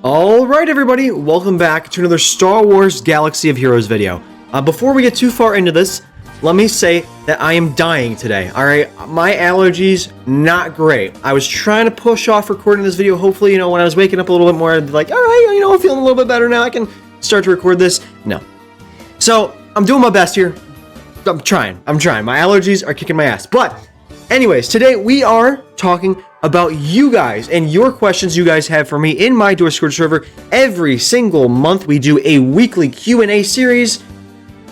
Alright everybody, welcome back to another Star Wars Galaxy of Heroes video. Before we get too far into this, let me say that I am dying today, alright? My allergies, not great. I was trying to push off recording this video, hopefully, when I was waking up a little bit more, I'd be like, alright, I'm feeling a little bit better now, I can start to record this. No. So, I'm doing my best here. I'm trying. My allergies are kicking my ass. But, anyways, today we are talking about you guys and your questions you guys have for me in my Discord server. Every single month we do a weekly Q&A series,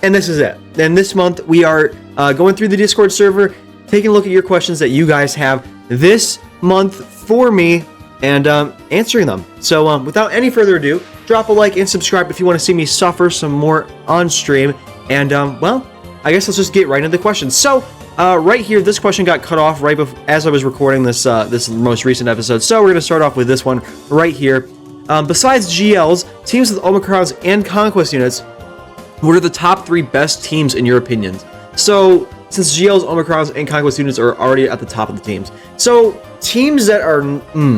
and this is it. And this month we are going through the Discord server, taking a look at your questions that you guys have this month for me, and answering them. So without any further ado, drop a like and subscribe if you want to see me suffer some more on stream. And well, I guess let's just get right into the questions. So right here, this question got cut off right as I was recording this this most recent episode. So we're going to start off with this one right here. Besides GLs, teams with Omicrons and Conquest units, what are the top 3 best teams in your opinions? So since GLs, Omicrons, and Conquest units are already at the top of the teams. So teams that are,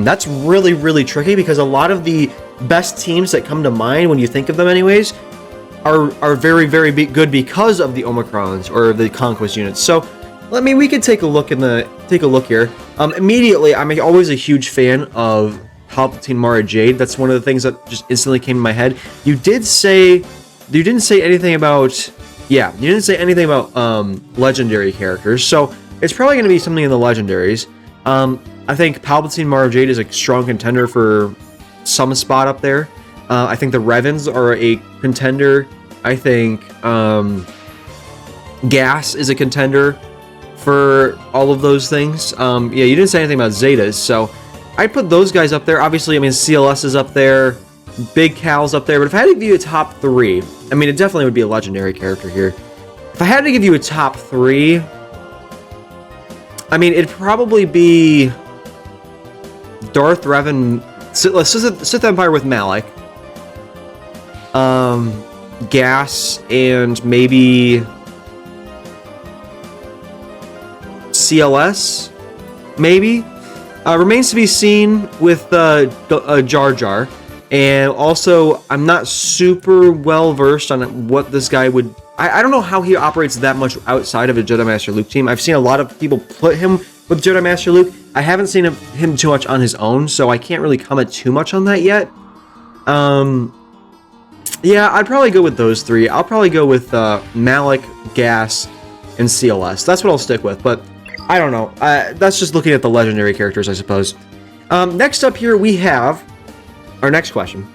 that's really, really tricky because a lot of the best teams that come to mind when you think of them anyways are very, very good because of the Omicrons or the Conquest units. So we could take a look here. Immediately, I'm always a huge fan of Palpatine Mara Jade. That's one of the things that just instantly came to my head. You didn't say anything about legendary characters, so it's probably going to be something in the legendaries. I think Palpatine Mara Jade is a strong contender for some spot up there. I think the Revens are a contender. I think Gas is a contender for all of those things. Yeah, you didn't say anything about Zetas, so I'd put those guys up there. Obviously, CLS is up there, Big Cal's up there, but if I had to give you a top 3, it definitely would be a legendary character here. If I had to give you a top 3, it'd probably be Darth Revan, Sith Empire with Malak, Gas, and maybe CLS, maybe. Remains to be seen with Jar Jar, and also I'm not super well versed on what this guy would. I don't know how he operates that much outside of a Jedi Master Luke team. I've seen a lot of people put him with Jedi Master Luke. I haven't seen him too much on his own, so I can't really comment too much on that yet. Yeah, I'd probably go with those 3. I'll probably go with Malak, Gas, and CLS. That's what I'll stick with, but I don't know. That's just looking at the legendary characters, I suppose. Next up here, we have our next question.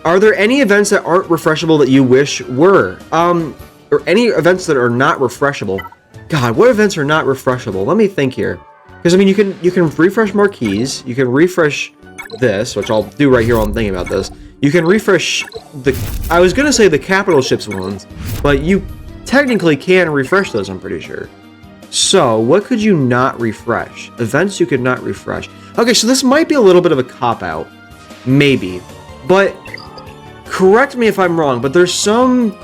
Are there any events that aren't refreshable that you wish were? Or any events that are not refreshable? God, what events are not refreshable? Let me think here. Because, you can refresh marquees. You can refresh this, which I'll do right here while I'm thinking about this. You can refresh I was going to say the capital ships ones, but you technically can refresh those, I'm pretty sure. So, what could you not refresh? Events you could not refresh. Okay, so this might be a little bit of a cop-out. Maybe. But, correct me if I'm wrong, but there's some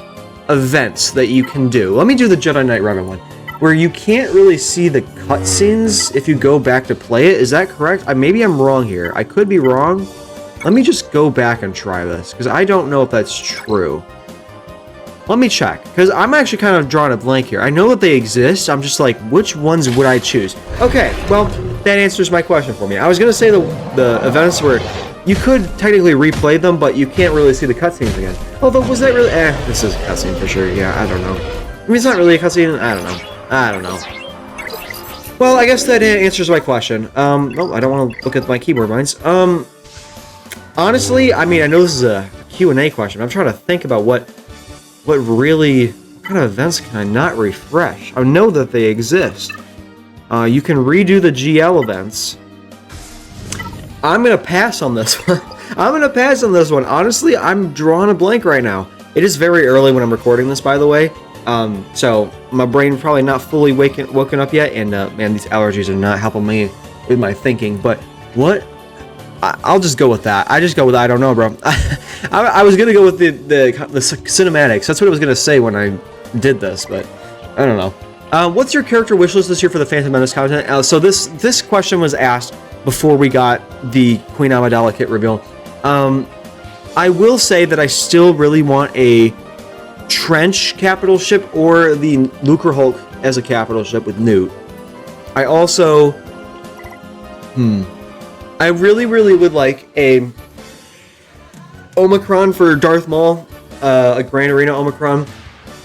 events that you can do. Let me do the Jedi Knight Revan one, where you can't really see the cutscenes if you go back to play it. Is that correct? Maybe I'm wrong here. I could be wrong. Let me just go back and try this, because I don't know if that's true. Let me check, because I'm actually kind of drawing a blank here. I know that they exist. I'm just like, which ones would I choose? Okay, well, that answers my question for me. I was going to say the events where you could technically replay them, but you can't really see the cutscenes again. Although, was that really... this is a cutscene for sure. Yeah, I don't know. It's not really a cutscene. I don't know. Well, I guess that answers my question. Oh, I don't want to look at my keyboard lines. Honestly, I know this is a Q&A question. I'm trying to think about what kind of events can I not refresh? I know that they exist. You can redo the GL events. I'm going to pass on this one. Honestly, I'm drawing a blank right now. It is very early when I'm recording this, by the way. So my brain probably not fully woken up yet, and man, these allergies are not helping me with my thinking. But what? I'll just go with that. I don't know, bro. I was gonna go with the cinematics. That's what I was gonna say when I did this, but I don't know. What's your character wishlist this year for the Phantom Menace content? So this question was asked before we got the Queen Amidala kit reveal. I will say that I still really want a Trench capital ship or the Lucre Hulk as a capital ship with Newt. I also, I really would like a Omicron for Darth Maul, a Grand Arena Omicron.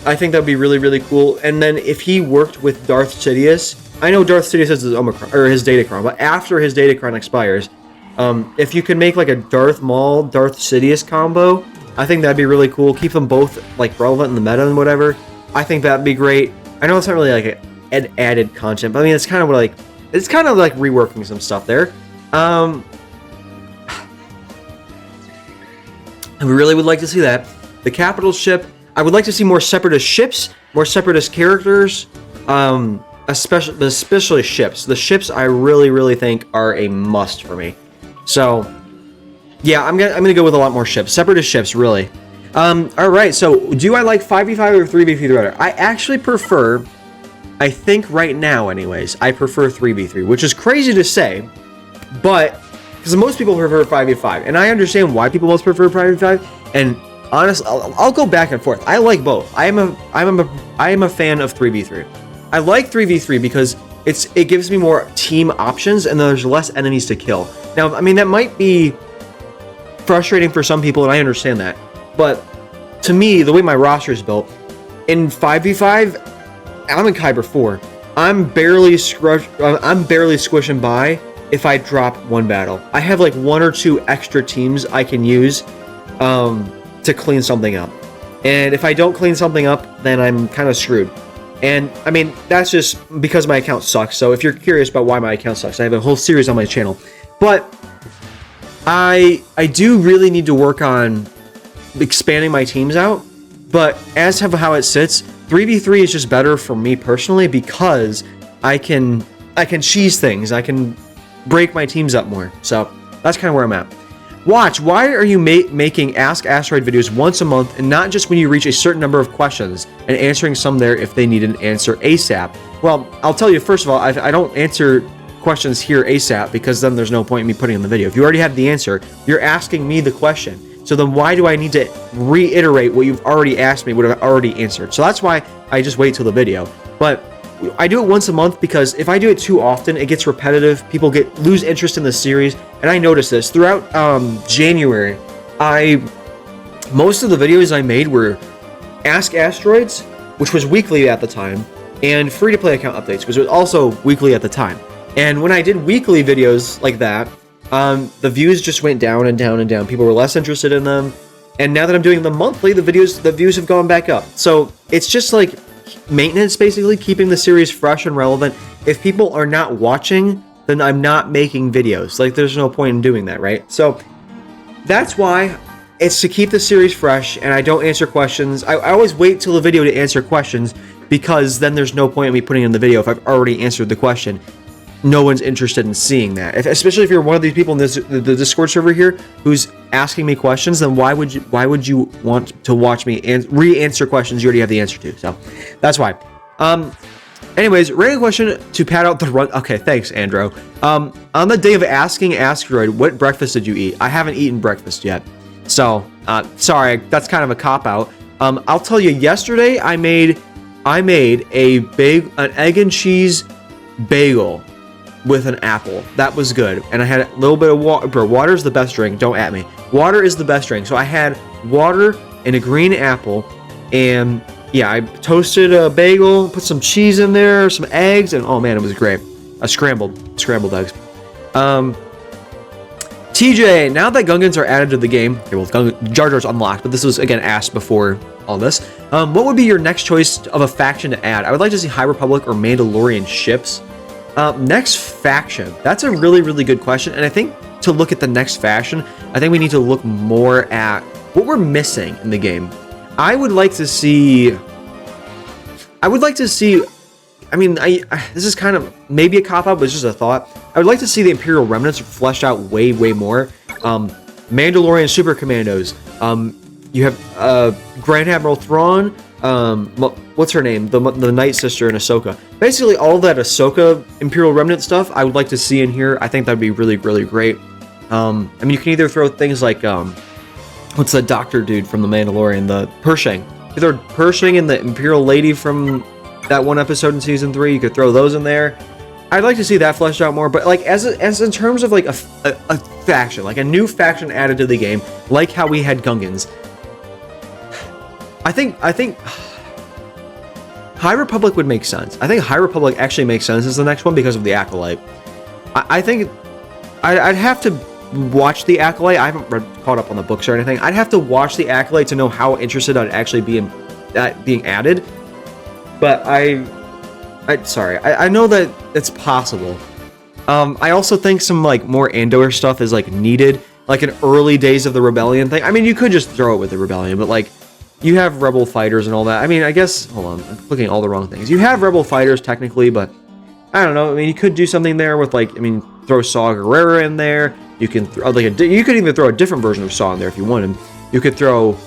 I think that would be really cool. And then if he worked with Darth Sidious, I know Darth Sidious has his Omicron or his Datacron, but after his Datacron expires, if you could make like a Darth Maul, Darth Sidious combo, I think that'd be really cool. Keep them both like relevant in the meta and whatever. I think that'd be great. I know it's not really like an added content, but I mean it's kind of like reworking some stuff there. I really would like to see that. The capital ship. I would like to see more separatist ships, more separatist characters, especially ships. The ships I really think are a must for me. So yeah, I'm gonna go with a lot more ships, separatist ships, really. All right. So do I like 5v5 or 3v3 better? I actually prefer. I think right now, anyways, I prefer 3v3, which is crazy to say, but because most people prefer 5v5, and I understand why people most prefer 5v5. And honestly, I'll go back and forth. I like both. I am a fan of 3v3. I like 3v3 because it gives me more team options and there's less enemies to kill. Now, I mean that might be frustrating for some people, and I understand that. But to me, the way my roster is built, in 5v5, I'm in Kyber 4. I'm barely squishing by if I drop one battle. I have like 1 or 2 extra teams I can use to clean something up. And if I don't clean something up, then I'm kind of screwed. And I mean, that's just because my account sucks. So if you're curious about why my account sucks, I have a whole series on my channel. But I do really need to work on expanding my teams out. But as of how it sits, 3v3 is just better for me personally because I can cheese things. I can break my teams up more. So that's kind of where I'm at. Watch, why are you making Ask Asteroid videos once a month and not just when you reach a certain number of questions and answering some there if they need an answer ASAP? Well, I'll tell you, first of all, I don't answer questions here ASAP because then there's no point in me putting in the video. If you already have the answer, you're asking me the question. So then why do I need to reiterate what you've already asked me, what I've already answered? So that's why I just wait till the video. But I do it once a month because if I do it too often, it gets repetitive. People lose interest in the series. And I noticed this throughout January. Most of the videos I made were Ask Asteroids, which was weekly at the time, and free-to-play account updates, which was also weekly at the time. And when I did weekly videos like that, the views just went down and down and down. People were less interested in them. And now that I'm doing them monthly, the views have gone back up. So it's just like maintenance, basically, keeping the series fresh and relevant. If people are not watching, then I'm not making videos. Like, there's no point in doing that, right? So that's why it's to keep the series fresh, and I don't answer questions. I always wait till the video to answer questions because then there's no point in me putting in the video if I've already answered the question. No one's interested in seeing that. Especially if you're one of these people in the Discord server here who's asking me questions, then why would you want to watch me and re-answer questions you already have the answer to? So that's why. Anyways, random question to pad out the run. Okay, thanks, Andro. On the day of asking AsTeroid, what breakfast did you eat? I haven't eaten breakfast yet. So, sorry, that's kind of a cop-out. I'll tell you, yesterday I made an egg and cheese bagel with an apple. That was good. And I had a little bit of water. Bro, water is the best drink. Don't at me. Water is the best drink. So I had water and a green apple. And yeah, I toasted a bagel, put some cheese in there, some eggs, and oh man, it was great. Scrambled eggs. TJ, now that Gungans are added to the game, okay, well, Jar Jar's unlocked, but this was again asked before all this. What would be your next choice of a faction to add? I would like to see High Republic or Mandalorian ships. Next faction. That's a really good question. And I think to look at the next faction, I think we need to look more at what we're missing in the game. I would like to see, I mean, this is kind of maybe a cop-out, but it's just a thought. I would like to see the Imperial Remnants fleshed out way more. Mandalorian Super Commandos. You have Grand Admiral Thrawn. What's her name? The Night Sister in Ahsoka. Basically, all that Ahsoka Imperial Remnant stuff, I would like to see in here. I think that'd be really great. I mean, you can either throw things like what's the doctor dude from The Mandalorian, the Pershing. You throw Pershing and the Imperial Lady from that one episode in season 3. You could throw those in there. I'd like to see that fleshed out more, but like as in terms of like a faction, like a new faction added to the game, like how we had Gungans. I think High Republic would make sense. I think High Republic actually makes sense as the next one because of the Acolyte. I think I'd have to watch the Acolyte. I haven't caught up on the books or anything. I'd have to watch the Acolyte to know how interested I'd actually be in that being added. But I know that it's possible. I also think some like more Andor stuff is like needed, like an early days of the Rebellion thing. I mean, you could just throw it with the Rebellion, but like you have Rebel fighters and all that. I mean, I guess, hold on, I'm clicking all the wrong things. You have Rebel fighters technically, but I don't know. I mean, you could do something there with like, I mean, throw Saw Gerrera in there. You can throw like you could even throw a different version of Saw in there if you wanted. You could throw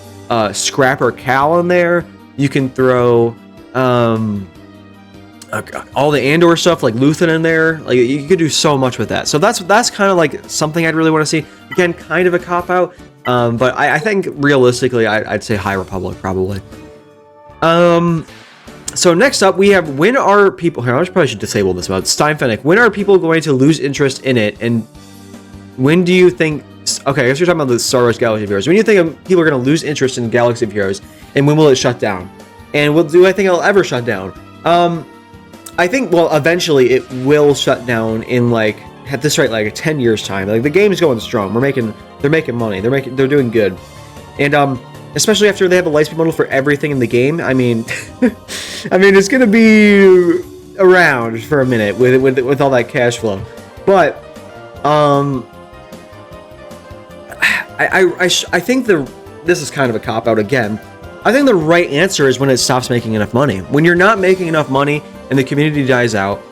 Scrapper Cal in there. You can throw all the Andor stuff like Luthen in there. Like you could do so much with that. So that's kind of like something I'd really want to see. Again, kind of a cop out. But I think realistically, I'd say High Republic probably. So next up, we have when are people... Here, I probably should disable this mode. Steinfenick. When are people going to lose interest in it? And when do you think... Okay, I guess you're talking about the Star Wars Galaxy of Heroes. When do you think people are going to lose interest in Galaxy of Heroes? And when will it shut down? And do I think it'll ever shut down? I think, well, eventually it will shut down in like... At this rate, like 10 years time. Like the game's going strong. They're making money. They're doing good. And especially after they have a Lightspeed model for everything in the game. I mean, it's gonna be around for a minute with all that cash flow. But I think this is kind of a cop out again. I think the right answer is when it stops making enough money. When you're not making enough money and the community dies out,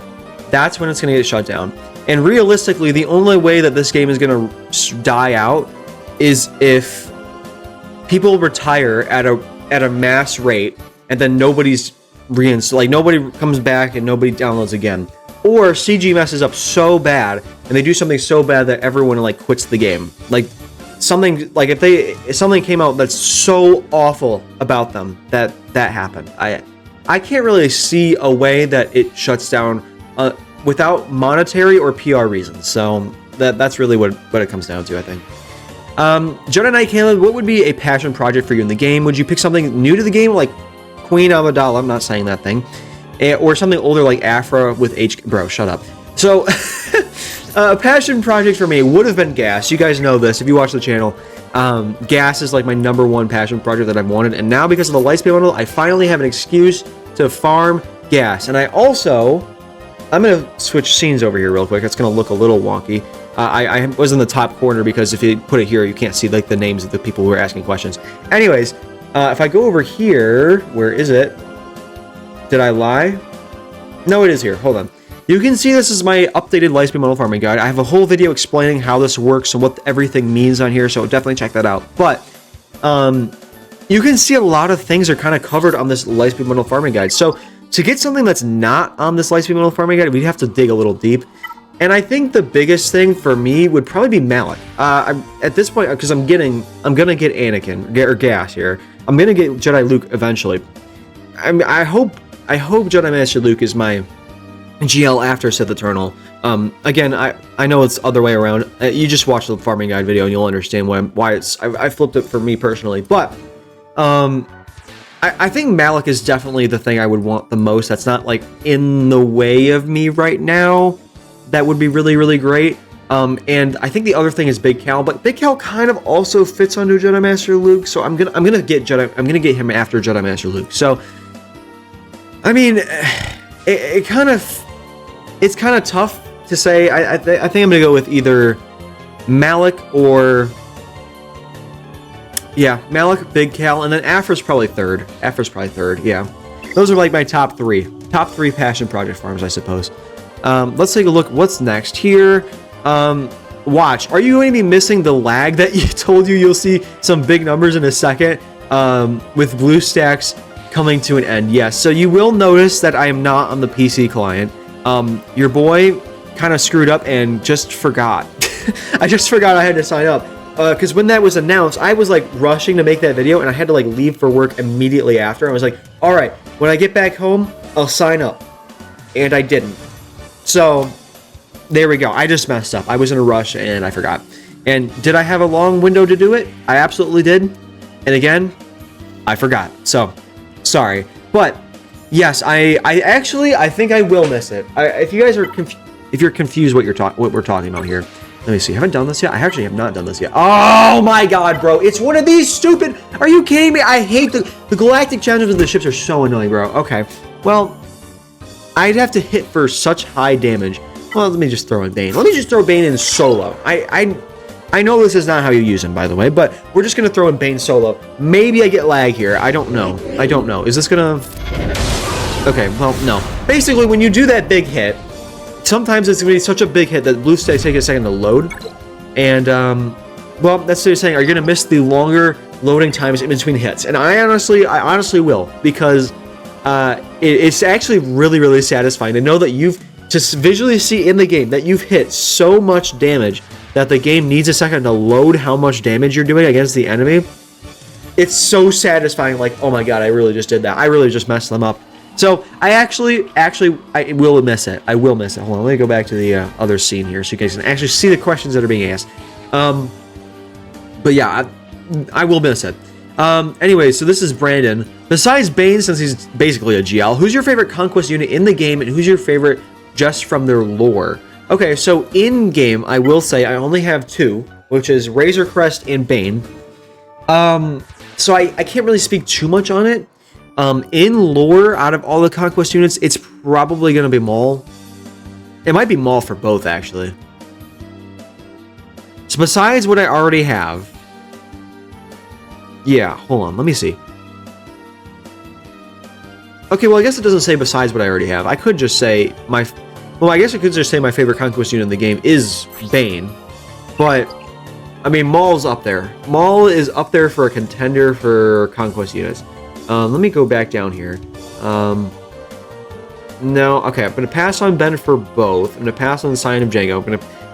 that's when it's gonna get shut down. And realistically, the only way that this game is going to die out is if people retire at a mass rate, and then nobody's like nobody comes back and nobody downloads again, or CG messes up so bad and they do something so bad that everyone like quits the game. Like something like if something came out that's so awful about them that happened. I can't really see a way that it shuts down. Without monetary or PR reasons. So that's really what it comes down to, I think. Jedi Knight Caleb, what would be a passion project for you in the game? Would you pick something new to the game like Queen Amidala? I'm not saying that thing. Or something older like Afra with H... Bro, shut up. So, a passion project for me would have been Gas. You guys know this if you watch the channel. Gas is like my #1 passion project that I've wanted. And now because of the Lightspeed bundle, I finally have an excuse to farm Gas. And I also... I'm going to switch scenes over here real quick. It's going to look a little wonky. I was in the top corner because if you put it here, you can't see like the names of the people who are asking questions. Anyways, if I go over here, where is it? Did I lie? No, it is here. Hold on. You can see this is my updated Lightspeed model farming guide. I have a whole video explaining how this works and what everything means on here, so definitely check that out. But you can see a lot of things are kind of covered on this Lightspeed model farming guide. So to get something that's not on this Lightspeed model farming guide, we'd have to dig a little deep. And I think the biggest thing for me would probably be Malik. At this point, because I'm gonna get Anakin or Gas here. I'm gonna get Jedi Luke eventually. I hope Jedi Master Luke is my GL after Sith Eternal. Again, I know it's the other way around. You just watch the farming guide video and you'll understand why I flipped it for me personally. But I think Malik is definitely the thing I would want the most. That's not like in the way of me right now. That would be really, really great. And I think the other thing is Big Cal, but Big Cal kind of also fits under Jedi Master Luke. So I'm gonna get him after Jedi Master Luke. So I mean, it's kind of tough to say. I think I'm gonna go with either Malik or. Yeah, Malik, Big Cal, and then Afra's probably third. Yeah. Those are like my top three passion project farms, I suppose. Let's take a look. What's next here? Watch. Are you going to be missing the lag that you told you'll see some big numbers in a second with BlueStacks coming to an end? Yes. So you will notice that I am not on the PC client. Your boy kind of screwed up and just forgot. I just forgot I had to sign up. because when that was announced, I was like rushing to make that video, and I had to like leave for work immediately after. I was like, all right, when I get back home, I'll sign up, and I didn't. So there we go. I just messed up. I was in a rush and I forgot. And did I have a long window to do it? I absolutely did. And again, I forgot. So sorry, but yes, I think I will miss it. If you guys are if you're confused what we're talking about here, let me see. I haven't done this yet. I actually have not done this yet. Oh my god, bro! It's one of these stupid. Are you kidding me? I hate the galactic challenges of the ships are so annoying, bro. Okay, well, I'd have to hit for such high damage. Well, let me just throw in Bane. Let me just throw Bane in solo. I know this is not how you use him, by the way, but we're just gonna throw in Bane solo. Maybe I get lag here. I don't know. I don't know. Is this gonna? Okay, well, no. Basically, when you do that big hit, sometimes it's going to be such a big hit that blue stacks take a second to load. And, well, that's what you're saying. Are you going to miss the longer loading times in between hits? And I honestly will, because it's actually really, really satisfying to know that you've just visually see in the game that you've hit so much damage that the game needs a second to load how much damage you're doing against the enemy. It's so satisfying, like, oh my god, I really just did that. I really just messed them up. So I actually will miss it. I will miss it. Hold on, let me go back to the other scene here so you guys can actually see the questions that are being asked. But yeah, I will miss it. Anyway, so this is Brandon. Besides Bane, since he's basically a GL, who's your favorite Conquest unit in the game, and who's your favorite just from their lore? Okay, so in game, I will say I only have two, which is Razor Crest and Bane. So I can't really speak too much on it. In lore, out of all the Conquest units, it's probably going to be Maul. It might be Maul for both, actually. So besides what I already have... Yeah, hold on, let me see. Okay, well, I guess it doesn't say besides what I already have. I could just say my... Well, I guess I could just say my favorite Conquest unit in the game is Bane. But, I mean, Maul's up there. Maul is up there for a contender for Conquest units. Let me go back down here. No, okay, I'm going to pass on Ben for both. I'm going to pass on the Sign of Django.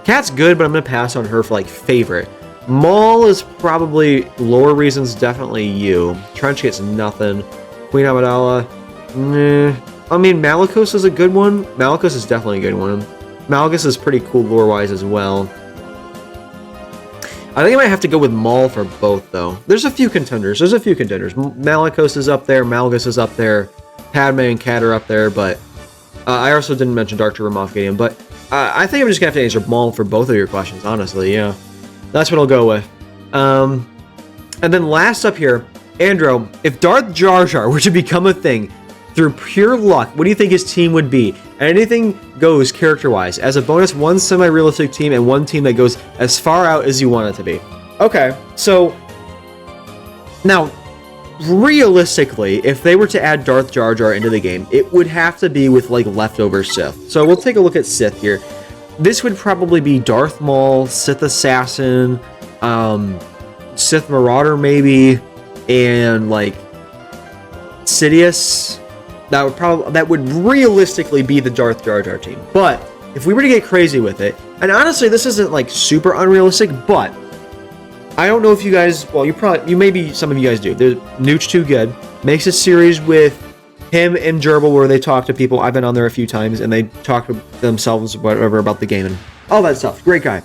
Cat's good, but I'm going to pass on her for, like, favorite. Maul is probably, lore reasons, definitely you. Trench gets nothing. Queen Amidala, I mean, Malicos is a good one. Malicos is definitely a good one. Malgus is pretty cool lore-wise as well. I think I might have to go with Maul for both, though. There's a few contenders. Malicos is up there. Malgus is up there. Padme and Cat are up there, but I also didn't mention Darth Jar Jar Jar, but I think I'm just going to have to answer Maul for both of your questions, honestly, yeah. That's what I'll go with. And then last up here, Andro, if Darth Jar Jar were to become a thing through pure luck, what do you think his team would be? And anything goes character-wise. As a bonus, one semi-realistic team and one team that goes as far out as you want it to be. Okay, so now, realistically, if they were to add Darth Jar Jar into the game, it would have to be with, like, leftover Sith. So we'll take a look at Sith here. This would probably be Darth Maul, Sith Assassin, Sith Marauder maybe, and, like, Sidious. That would realistically be the Darth Jar Jar team. But if we were to get crazy with it, and honestly, this isn't like super unrealistic, but I don't know if you guys, well, maybe some of you guys do. There's Nooch Too Good makes a series with him and Gerbil where they talk to people. I've been on there a few times, and they talk to themselves whatever about the game and all that stuff. Great guy.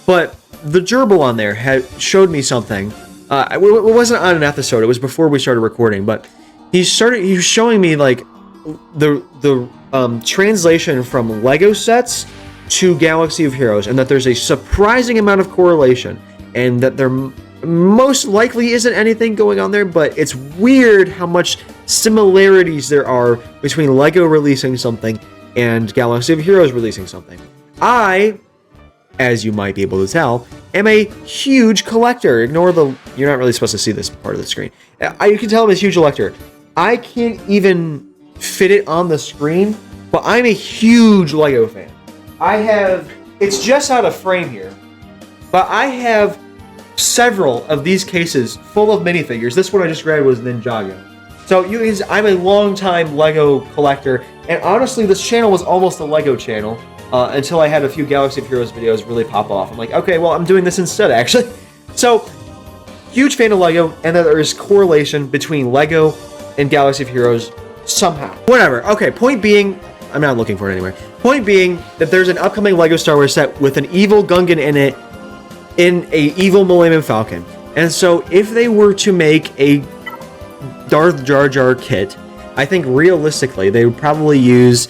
But the Gerbil on there had showed me something. It wasn't on an episode. It was before we started recording, but he was showing me like the translation from Lego sets to Galaxy of Heroes, and that there's a surprising amount of correlation, and that there most likely isn't anything going on there, but it's weird how much similarities there are between Lego releasing something and Galaxy of Heroes releasing something. I, as you might be able to tell, am a huge collector. You're not really supposed to see this part of the screen. You can tell I'm a huge collector. I can't even fit it on the screen, but I'm a huge Lego fan. It's just out of frame here, but I have several of these cases full of minifigures. This one I just grabbed was Ninjago. So I'm a long-time Lego collector, and honestly, this channel was almost a Lego channel until I had a few Galaxy of Heroes videos really pop off. I'm like, okay, well, I'm doing this instead, actually. So, huge fan of Lego, and that there is correlation between Lego and Galaxy of Heroes somehow. Whatever. Okay, point being, I'm not looking for it anywhere. Point being that there's an upcoming Lego Star Wars set with an evil Gungan in it, in a evil Millennium Falcon. And so if they were to make a Darth Jar Jar kit, I think realistically they would probably use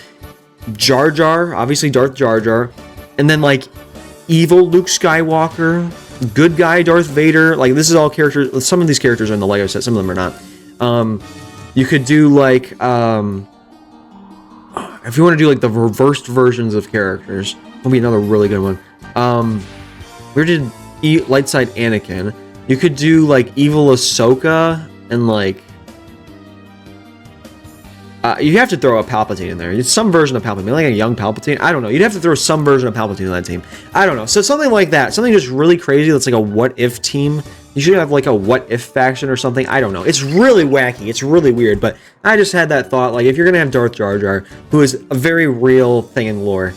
Jar Jar, obviously Darth Jar Jar, and then like evil Luke Skywalker, good guy Darth Vader. Like this is all characters. Some of these characters are in the Lego set, some of them are not. You could do like if you want to do like the reversed versions of characters, will be another really good one. We did light side Anakin. You could do like evil Ahsoka and like you have to throw a Palpatine in there. It's some version of Palpatine, like a young Palpatine. I don't know. You'd have to throw some version of Palpatine on that team. I don't know. So something like that. Something just really crazy that's like a what if team. You should have like a what if faction or something. I don't know. It's really wacky. It's really weird. But I just had that thought. Like if you're going to have Darth Jar Jar, who is a very real thing in lore,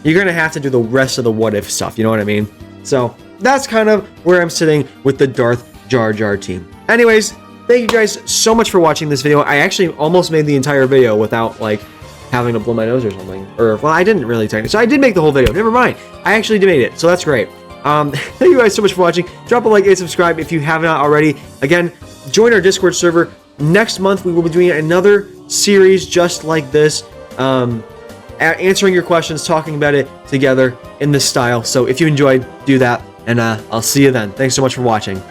you're going to have to do the rest of the what if stuff. You know what I mean? So that's kind of where I'm sitting with the Darth Jar Jar team. Anyways, thank you guys so much for watching this video. I actually almost made the entire video without like having to blow my nose or something. Or, well, I didn't really technically. So I did make the whole video. Never mind. I actually did make it. So that's great. Thank you guys so much for watching. Drop a like and subscribe if you have not already. Again, join our Discord server. Next month, we will be doing another series just like this. Answering your questions, talking about it together in this style. So if you enjoyed, do that. And I'll see you then. Thanks so much for watching.